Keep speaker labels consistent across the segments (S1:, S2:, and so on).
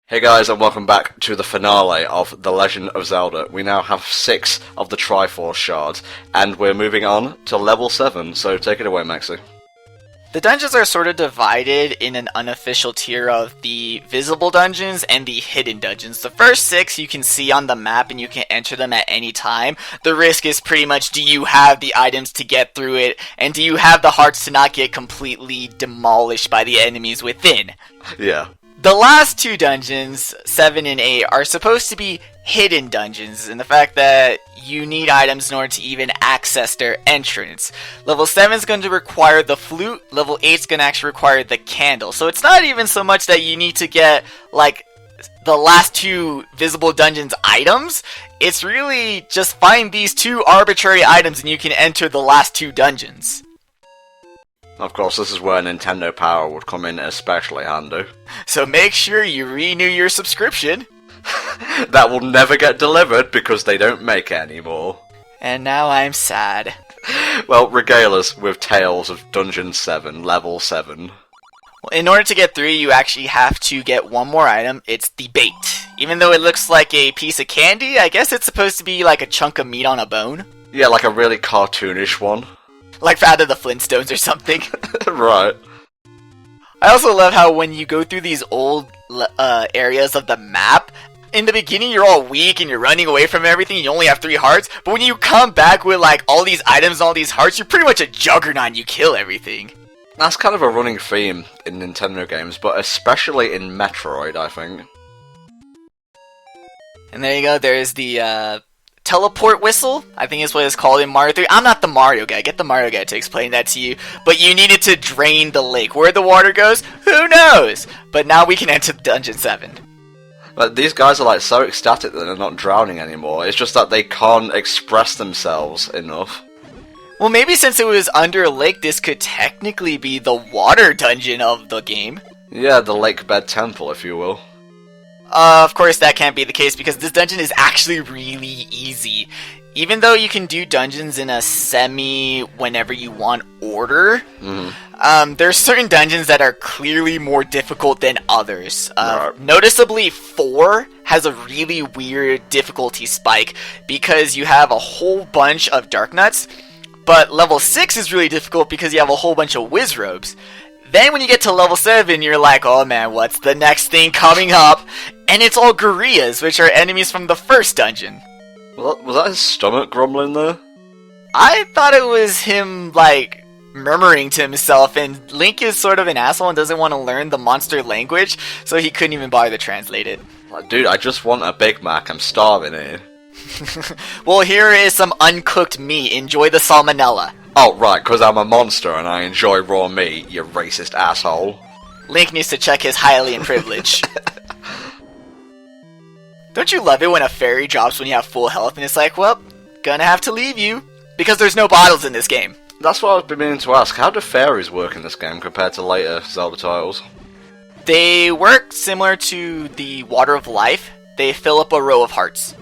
S1: Hey guys, and welcome back to the finale of The Legend of Zelda. We now have 6 of the Triforce shards, and we're moving on to level 7, so take it away, Maxi.
S2: The dungeons are sort of divided in an unofficial tier of the visible dungeons and the hidden dungeons. The first 6 you can see on the map and you can enter them at any time. The risk is pretty much, do you have the items to get through it, and do you have the hearts to not get completely demolished by the enemies within?
S1: Yeah.
S2: The last 2 dungeons, 7 and 8, are supposed to be hidden dungeons, and the fact that you need items in order to even access their entrance. Level 7 is going to require the flute, level 8 is going to actually require the candle. So it's not even so much that you need to get, like, the last 2 visible dungeons items. It's really just find these 2 arbitrary items and you can enter the last 2 dungeons.
S1: Of course, this is where Nintendo Power would come in especially handy.
S2: So make sure you renew your subscription.
S1: That will never get delivered because they don't make it anymore.
S2: And now I'm sad.
S1: Well, regale us with tales of Dungeon 7, Level 7.
S2: Well, in order to get through, you actually have to get one more item. It's the bait. Even though it looks like a piece of candy, I guess it's supposed to be like a chunk of meat on a bone.
S1: Yeah, like a really cartoonish one.
S2: Like out of the Flintstones or something.
S1: Right.
S2: I also love how when you go through these old areas of the map, in the beginning you're all weak and you're running away from everything, you only have 3 hearts, but when you come back with like all these items and all these hearts, you're pretty much a juggernaut and you kill everything.
S1: That's kind of a running theme in Nintendo games, but especially in Metroid, I think.
S2: And there you go, there's the teleport whistle, I think is what it's called in Mario 3. I'm not the Mario guy, get the Mario guy to explain that to you. But you needed to drain the lake. Where the water goes, who knows? But now we can enter Dungeon 7.
S1: But these guys are like so ecstatic that they're not drowning anymore. It's just that they can't express themselves enough.
S2: Well, maybe since it was under a lake, this could technically be the water dungeon of the game.
S1: Yeah, the lake bed temple, if you will.
S2: Of course that can't be the case because this dungeon is actually really easy. Even though you can do dungeons in a whenever you want order, there's certain dungeons that are clearly more difficult than others. Noticeably 4 has a really weird difficulty spike because you have a whole bunch of dark nuts, but level 6 is really difficult because you have a whole bunch of whiz robes. Then when you get to level 7, you're like, oh man, what's the next thing coming up? And it's all gorillas, which are enemies from the first dungeon.
S1: Was that his stomach grumbling there?
S2: I thought it was him, like, murmuring to himself, and Link is sort of an asshole and doesn't want to learn the monster language, so he couldn't even bother to translate it.
S1: Like, dude, I just want a Big Mac, I'm starving here.
S2: Well, here is some uncooked meat, enjoy the salmonella.
S1: Oh, right, because I'm a monster and I enjoy raw meat, you racist asshole.
S2: Link needs to check his Hylian privilege. Don't you love it when a fairy drops when you have full health and it's like, well, gonna have to leave you. Because there's no bottles in this game.
S1: That's what I've been meaning to ask. How do fairies work in this game compared to later Zelda titles?
S2: They work similar to the Water of Life. They fill up a row of hearts.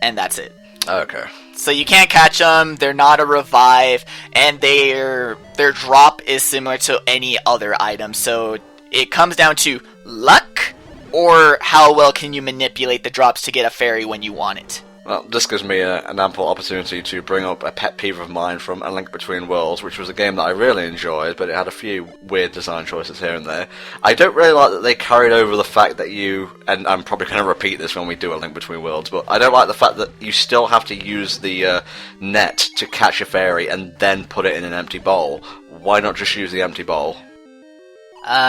S2: And that's it.
S1: Okay.
S2: So you can't catch them, they're not a revive, and their drop is similar to any other item. So it comes down to luck, or how well can you manipulate the drops to get a fairy when you want it.
S1: Well, this gives me an ample opportunity to bring up a pet peeve of mine from A Link Between Worlds, which was a game that I really enjoyed, but it had a few weird design choices here and there. I don't really like that they carried over the fact that and I'm probably going to repeat this when we do A Link Between Worlds, but I don't like the fact that you still have to use the net to catch a fairy and then put it in an empty bowl. Why not just use the empty bowl?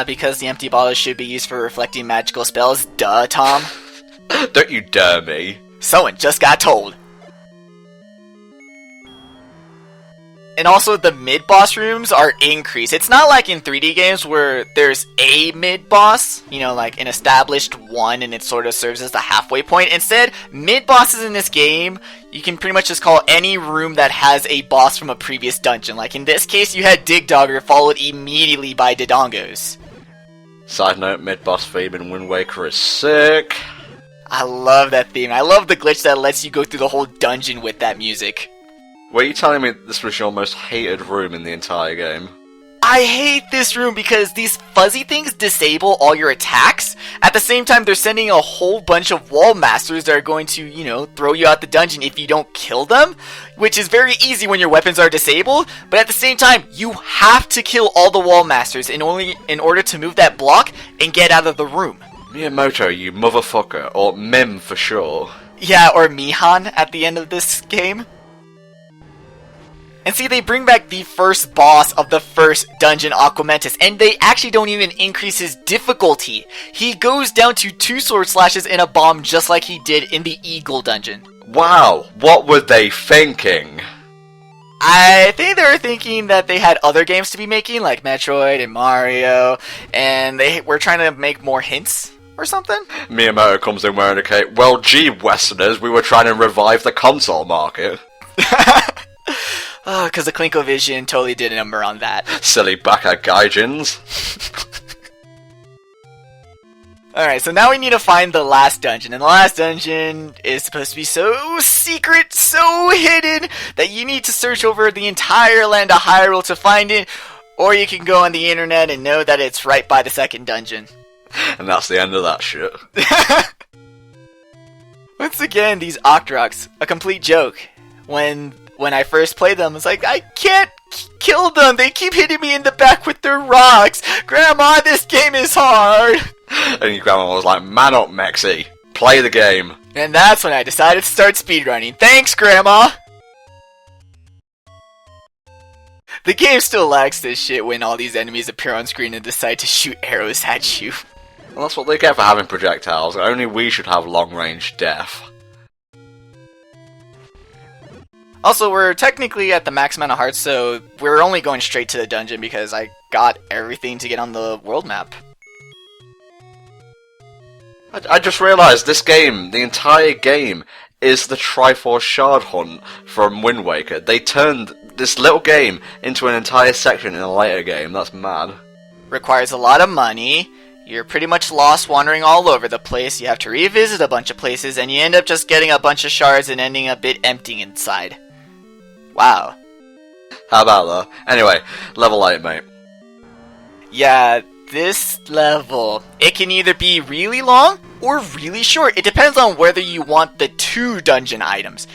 S2: Because the empty bottle should be used for reflecting magical spells. Duh, Tom.
S1: Don't you dare me.
S2: Someone just got told. And also the mid-boss rooms are increased. It's not like in 3D games where there's a mid-boss, you know, like an established one and it sort of serves as the halfway point. Instead, mid-bosses in this game, you can pretty much just call any room that has a boss from a previous dungeon. Like in this case, you had Dig Dogger followed immediately by Dodongos.
S1: Side note, mid-boss theme in Wind Waker is sick.
S2: I love that theme. I love the glitch that lets you go through the whole dungeon with that music.
S1: Were you telling me this was your most hated room in the entire game?
S2: I hate this room because these fuzzy things disable all your attacks. At the same time, they're sending a whole bunch of wall masters that are going to, you know, throw you out the dungeon if you don't kill them, which is very easy when your weapons are disabled. But at the same time, you have to kill all the wall masters in order to move that block and get out of the room.
S1: Miyamoto, you motherfucker, or Mim for sure.
S2: Yeah, or Mihan at the end of this game. And see, they bring back the first boss of the first dungeon, Aquamentus, and they actually don't even increase his difficulty. He goes down to 2 sword slashes and a bomb just like he did in the Eagle dungeon.
S1: Wow, what were they thinking?
S2: I think they were thinking that they had other games to be making, like Metroid and Mario, and they were trying to make more hints or something.
S1: Miyamoto comes in wearing a cape. Well, gee, Westerners, we were trying to revive the console market.
S2: Oh, because the ColecoVision totally did a number on that.
S1: Silly baka gaijins.
S2: Alright, so now we need to find the last dungeon, and the last dungeon is supposed to be so secret, so hidden, that you need to search over the entire land of Hyrule to find it, or you can go on the internet and know that it's right by the second dungeon.
S1: And that's the end of that shit.
S2: Once again, these Octoroks, a complete joke. When I first played them, it's like, I can't kill them. They keep hitting me in the back with their rocks. Grandma, this game is hard.
S1: And your grandma was like, man up, Mexi. Play the game.
S2: And that's when I decided to start speedrunning. Thanks, Grandma. The game still lacks this shit when all these enemies appear on screen and decide to shoot arrows at you.
S1: Well, that's what they get for having projectiles. Only we should have long-range death.
S2: Also, we're technically at the max amount of hearts, so we're only going straight to the dungeon because I got everything to get on the world map.
S1: I just realised this game, the entire game, is the Triforce Shard Hunt from Wind Waker. They turned this little game into an entire section in a later game. That's mad.
S2: Requires a lot of money. You're pretty much lost wandering all over the place. You have to revisit a bunch of places, and you end up just getting a bunch of shards and ending a bit empty inside. Wow.
S1: How about that? Anyway, level 8, mate.
S2: Yeah, this level, it can either be really long or really short. It depends on whether you want the 2 dungeon items.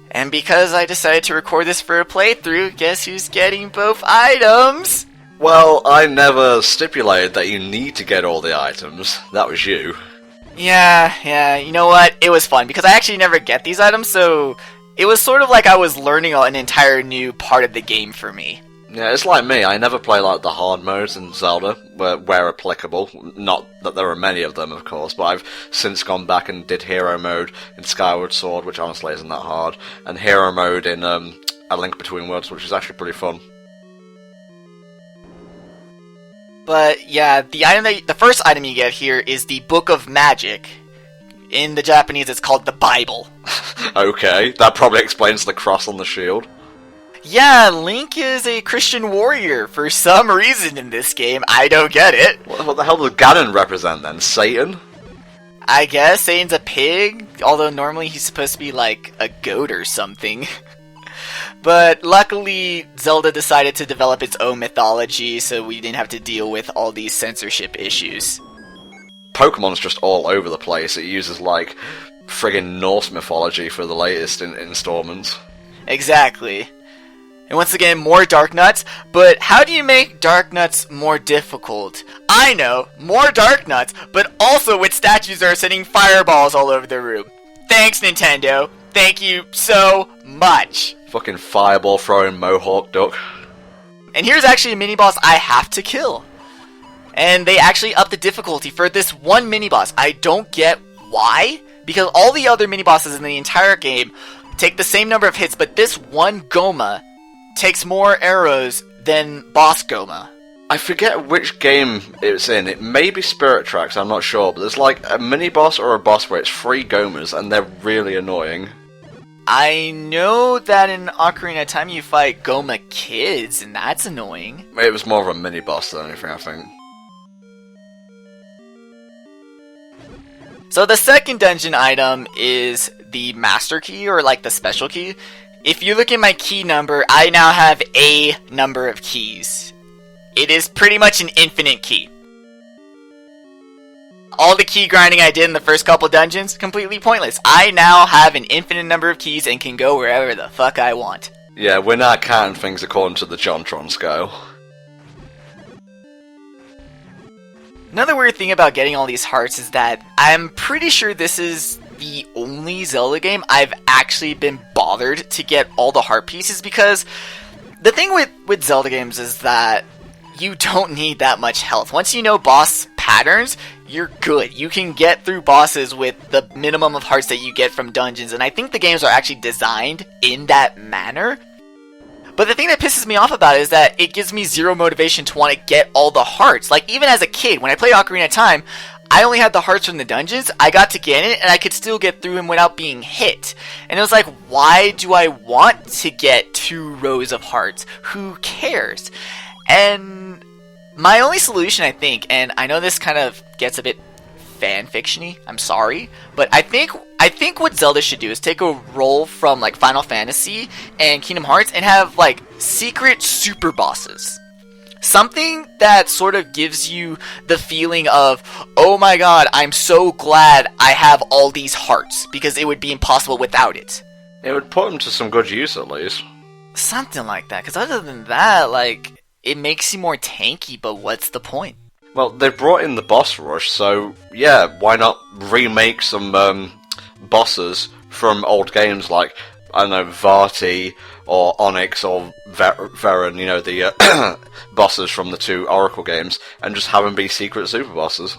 S2: And because I decided to record this for a playthrough, guess who's getting both items?
S1: Well, I never stipulated that you need to get all the items. That was you.
S2: Yeah, you know what? It was fun because I actually never get these items, so it was sort of like I was learning an entire new part of the game for me.
S1: Yeah, it's like me. I never play like the hard modes in Zelda, where applicable. Not that there are many of them, of course, but I've since gone back and did hero mode in Skyward Sword, which honestly isn't that hard, and hero mode in A Link Between Worlds, which is actually pretty fun.
S2: But yeah, the first item you get here is the Book of Magic. In the Japanese, it's called the Bible.
S1: Okay, that probably explains the cross on the shield.
S2: Yeah, Link is a Christian warrior for some reason in this game. I don't get it.
S1: What the hell does Ganon represent then? Satan?
S2: I guess Satan's a pig, although normally he's supposed to be like a goat or something. But luckily, Zelda decided to develop its own mythology, so we didn't have to deal with all these censorship issues.
S1: Pokemon's just all over the place. It uses like friggin' Norse mythology for the latest installments.
S2: Exactly. And once again, more Dark Nuts. But how do you make Dark Nuts more difficult? I know, more Dark Nuts, but also with statues that are sending fireballs all over the room. Thanks, Nintendo. Thank you so much.
S1: Fucking fireball throwing Mohawk duck.
S2: And here's actually a mini-boss I have to kill. And they actually upped the difficulty for this one mini-boss. I don't get why, because all the other mini-bosses in the entire game take the same number of hits, but this one Goma takes more arrows than Boss Goma.
S1: I forget which game it's in. It may be Spirit Tracks, I'm not sure, but there's like a mini-boss or a boss where it's 3 Gomas, and they're really annoying.
S2: I know that in Ocarina of Time you fight Goma kids, and that's annoying.
S1: It was more of a mini-boss than anything, I think.
S2: So the second dungeon item is the Master Key, or like the Special Key. If you look at my key number, I now have a number of keys. it is pretty much an infinite key. All the key grinding I did in the first couple dungeons, completely pointless. I now have an infinite number of keys and can go wherever the fuck I want.
S1: Yeah, we're not counting things according to the Jontron scale.
S2: Another weird thing about getting all these hearts is that I'm pretty sure this is the only Zelda game I've actually been bothered to get all the heart pieces, because the thing with Zelda games is that you don't need that much health. Once you know boss patterns, you're good. You can get through bosses with the minimum of hearts that you get from dungeons, and I think the games are actually designed in that manner. But the thing that pisses me off about it is that it gives me zero motivation to want to get all the hearts. Like, even as a kid, when I played Ocarina of Time, I only had the hearts from the dungeons, I got to Ganon, and I could still get through him without being hit. And it was like, why do I want to get 2 rows of hearts? Who cares? And my only solution, I think, and I know this kind of gets a bit fanfiction-y, I'm sorry, but I think what Zelda should do is take a role from like Final Fantasy and Kingdom Hearts and have like secret super bosses. Something that sort of gives you the feeling of, oh my god, I'm so glad I have all these hearts, because it would be impossible without it.
S1: It would put them to some good use, at least.
S2: Something like that, because other than that, like, it makes you more tanky, but what's the point?
S1: Well, they brought in the boss rush, so yeah, why not remake some bosses from old games like, I don't know, Vati or Onyx or Varen, you know, the bosses from the 2 Oracle games, and just have them be secret super bosses.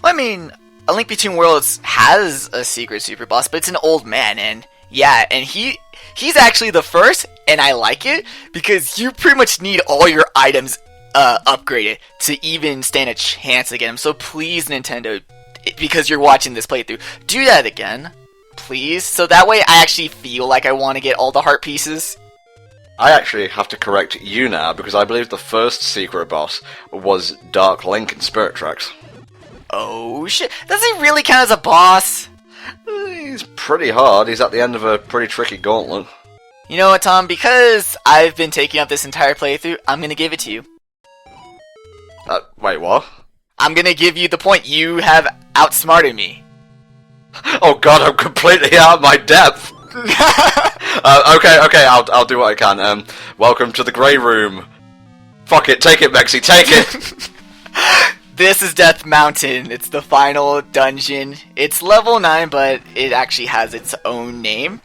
S2: Well, I mean, A Link Between Worlds has a secret super boss, but it's an old man, and yeah, and he's actually the first, and I like it, because you pretty much need all your items upgraded to even stand a chance to get him. So please, Nintendo, because you're watching this playthrough, do that again, please, so that way I actually feel like I want to get all the heart pieces.
S1: I actually have to correct you now, because I believe the first secret boss was Dark Link in Spirit Tracks.
S2: Oh shit, does he really count as a boss?
S1: He's pretty hard. He's at the end of a pretty tricky gauntlet.
S2: You know what, Tom? Because I've been taking up this entire playthrough, I'm gonna give it to you.
S1: Wait, what?
S2: I'm gonna give you the point. You have outsmarted me.
S1: Oh god, I'm completely out of my depth! Okay, I'll do what I can. Welcome to the Grey Room. Fuck it, take it, Mexi, take it!
S2: This is Death Mountain. It's the final dungeon. It's level 9, but it actually has its own name.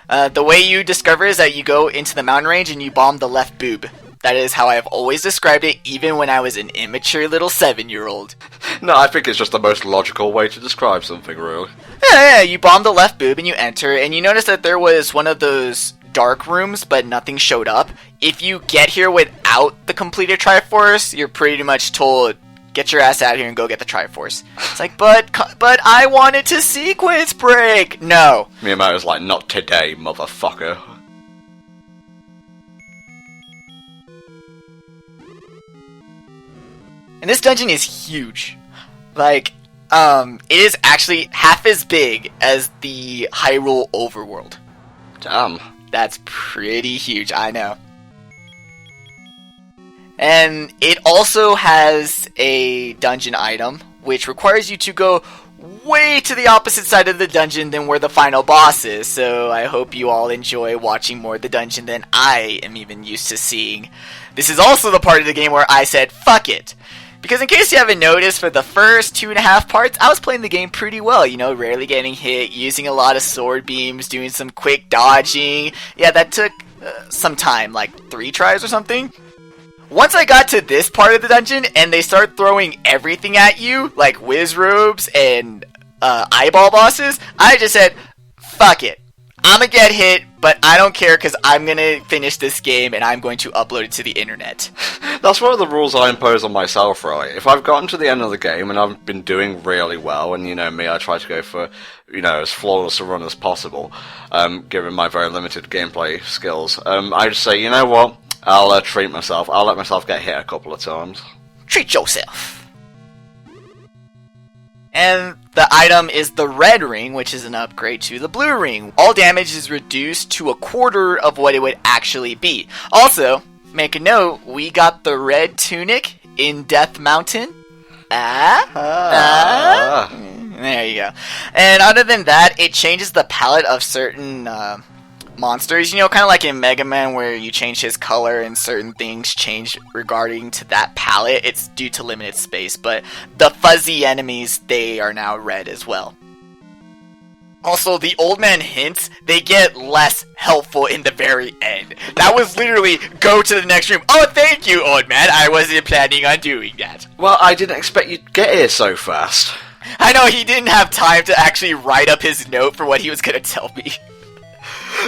S2: The way you discover is that you go into the mountain range and you bomb the left boob. That is how I have always described it, even when I was an immature little 7-year-old.
S1: No, I think it's just the most logical way to describe something, really.
S2: Yeah, you bomb the left boob and you enter, and you notice that there was one of those dark rooms, but nothing showed up. If you get here without the completed Triforce, you're pretty much told, get your ass out here and go get the Triforce. It's like, but I wanted to sequence break! No.
S1: Miyamoto's like, not today, motherfucker.
S2: And this dungeon is huge. Like, it is actually half as big as the Hyrule Overworld.
S1: Damn.
S2: That's pretty huge, I know. And it also has a dungeon item, which requires you to go way to the opposite side of the dungeon than where the final boss is, so I hope you all enjoy watching more of the dungeon than I am even used to seeing. This is also the part of the game where I said, fuck it. Because in case you haven't noticed, for the first 2.5 parts, I was playing the game pretty well, you know, rarely getting hit, using a lot of sword beams, doing some quick dodging. Yeah, that took some time, like 3 tries or something. Once I got to this part of the dungeon, and they start throwing everything at you, like whiz robes and eyeball bosses, I just said, fuck it. I'm gonna get hit, but I don't care because I'm gonna finish this game and I'm going to upload it to the internet.
S1: That's one of the rules I impose on myself, right? If I've gotten to the end of the game and I've been doing really well, and you know me, I try to go for, you know, as flawless a run as possible, given my very limited gameplay skills, I just say, you know what, I'll treat myself, I'll let myself get hit a couple of times.
S2: Treat yourself! And the item is the red ring, which is an upgrade to the blue ring. All damage is reduced to 1/4 of what it would actually be. Also, make a note, we got the red tunic in Death Mountain. There you go. And other than that, it changes the palette of certain monsters. You know, kind of like in Mega Man where you change his color and certain things change regarding to that palette. It's due to limited space, but the fuzzy enemies, they are now red as well. Also, the old man hints, they get less helpful in the very end. That was literally, go to the next room. Oh, thank you, old man. I wasn't planning on doing that.
S1: Well, I didn't expect you'd get here so fast.
S2: I know, he didn't have time to actually write up his note for what he was going to tell me.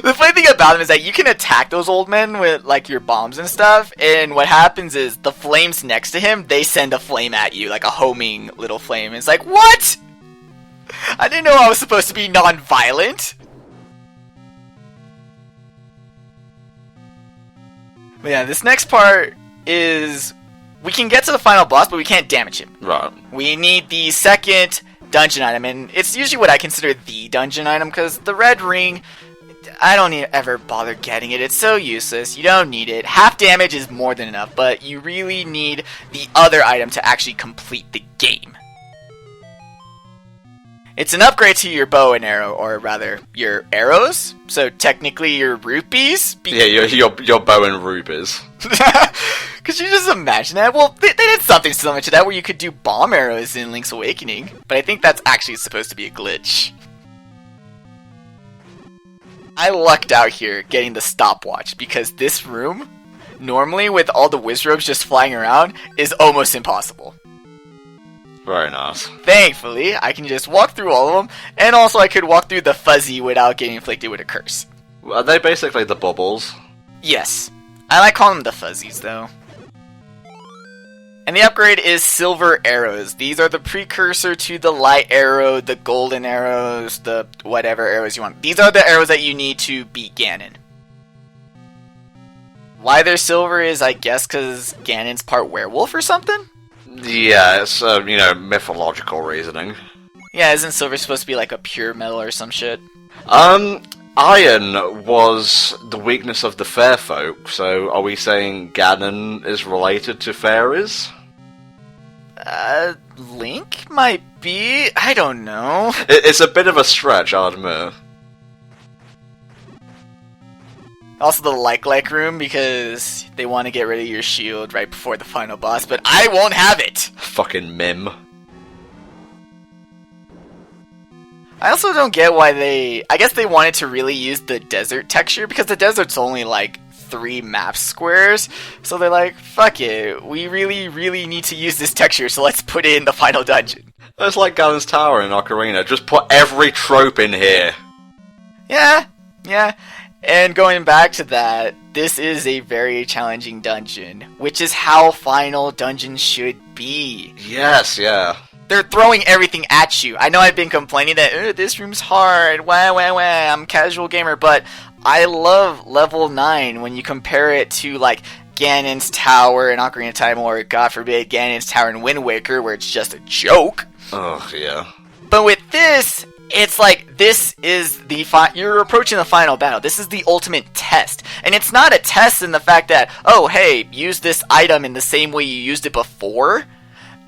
S2: The funny thing about him is that you can attack those old men with, like, your bombs and stuff, and what happens is, the flames next to him, they send a flame at you, like a homing little flame. It's like, what?! I didn't know I was supposed to be non-violent. But yeah, this next part is... we can get to the final boss, but we can't damage him.
S1: Right.
S2: We need the second dungeon item, and it's usually what I consider the dungeon item, because the red ring, I don't ever bother getting it. It's so useless. You don't need it. Half damage is more than enough, but you really need the other item to actually complete the game. It's an upgrade to your bow and arrow, or rather, your arrows. So technically, your rupees.
S1: Yeah, your bow and rubies.
S2: Could you just imagine that? Well, they did something similar to that, where you could do bomb arrows in Link's Awakening. But I think that's actually supposed to be a glitch. I lucked out here getting the stopwatch, because this room, normally with all the wizrobes just flying around, is almost impossible.
S1: Very nice.
S2: Thankfully, I can just walk through all of them, and also I could walk through the fuzzy without getting inflicted with a curse.
S1: Are they basically the bubbles?
S2: Yes. I like calling them the fuzzies, though. And the upgrade is silver arrows. These are the precursor to the light arrow, the golden arrows, the whatever arrows you want. These are the arrows that you need to beat Ganon. Why they're silver is, I guess, because Ganon's part werewolf or something?
S1: Yeah, it's, mythological reasoning.
S2: Yeah, isn't silver supposed to be like a pure metal or some shit?
S1: Iron was the weakness of the fair folk, so are we saying Ganon is related to fairies?
S2: Link might be? I don't know.
S1: It's a bit of a stretch, I'll admit.
S2: Also the like room, because they want to get rid of your shield right before the final boss, but I won't have it!
S1: Fucking mim.
S2: I also don't get why I guess they wanted to really use the desert texture, because the desert's only like 3 map squares, so they're like, fuck it, we really need to use this texture, so let's put it in the final dungeon.
S1: It's like Ganon's Tower in Ocarina, just put every trope in here.
S2: Yeah. And going back to that, this is a very challenging dungeon, which is how final dungeons should be.
S1: Yes, yeah.
S2: They're throwing everything at you. I know I've been complaining that, this room's hard, I'm a casual gamer, but I love level 9 when you compare it to, like, Ganon's Tower in Ocarina of Time, or, God forbid, Ganon's Tower in Wind Waker, where it's just a joke.
S1: Oh, yeah.
S2: But with this, it's like, this is you're approaching the final battle. This is the ultimate test. And it's not a test in the fact that, oh, hey, use this item in the same way you used it before.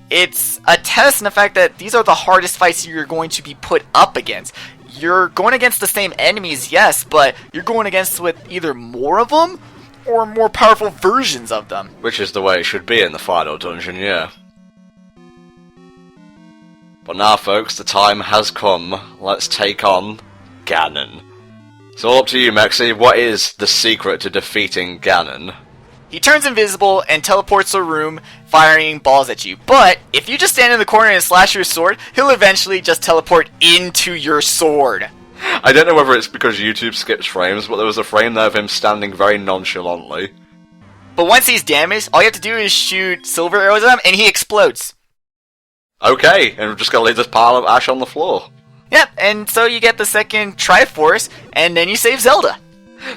S2: It's a test in the fact that these are the hardest fights you're going to be put up against. You're going against the same enemies, yes, but you're going against with either more of them or more powerful versions of them.
S1: Which is the way it should be in the final dungeon, yeah. But now, folks, the time has come. Let's take on Ganon. So all up to you, Mexi. What is the secret to defeating Ganon?
S2: He turns invisible and teleports a room, firing balls at you. But if you just stand in the corner and slash your sword, he'll eventually just teleport into your sword.
S1: I don't know whether it's because YouTube skips frames, but there was a frame there of him standing very nonchalantly.
S2: But once he's damaged, all you have to do is shoot silver arrows at him, and he explodes.
S1: Okay, and we're just gonna leave this pile of ash on the floor.
S2: Yep, and so you get the second Triforce, and then you save Zelda.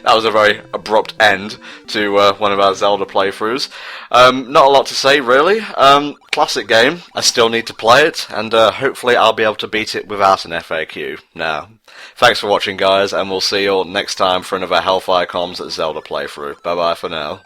S1: That was a very abrupt end to one of our Zelda playthroughs. Not a lot to say, really. Classic game. I still need to play it, and hopefully I'll be able to beat it without an FAQ. Now, thanks for watching, guys, and we'll see you all next time for another HellfireComms Zelda playthrough. Bye-bye for now.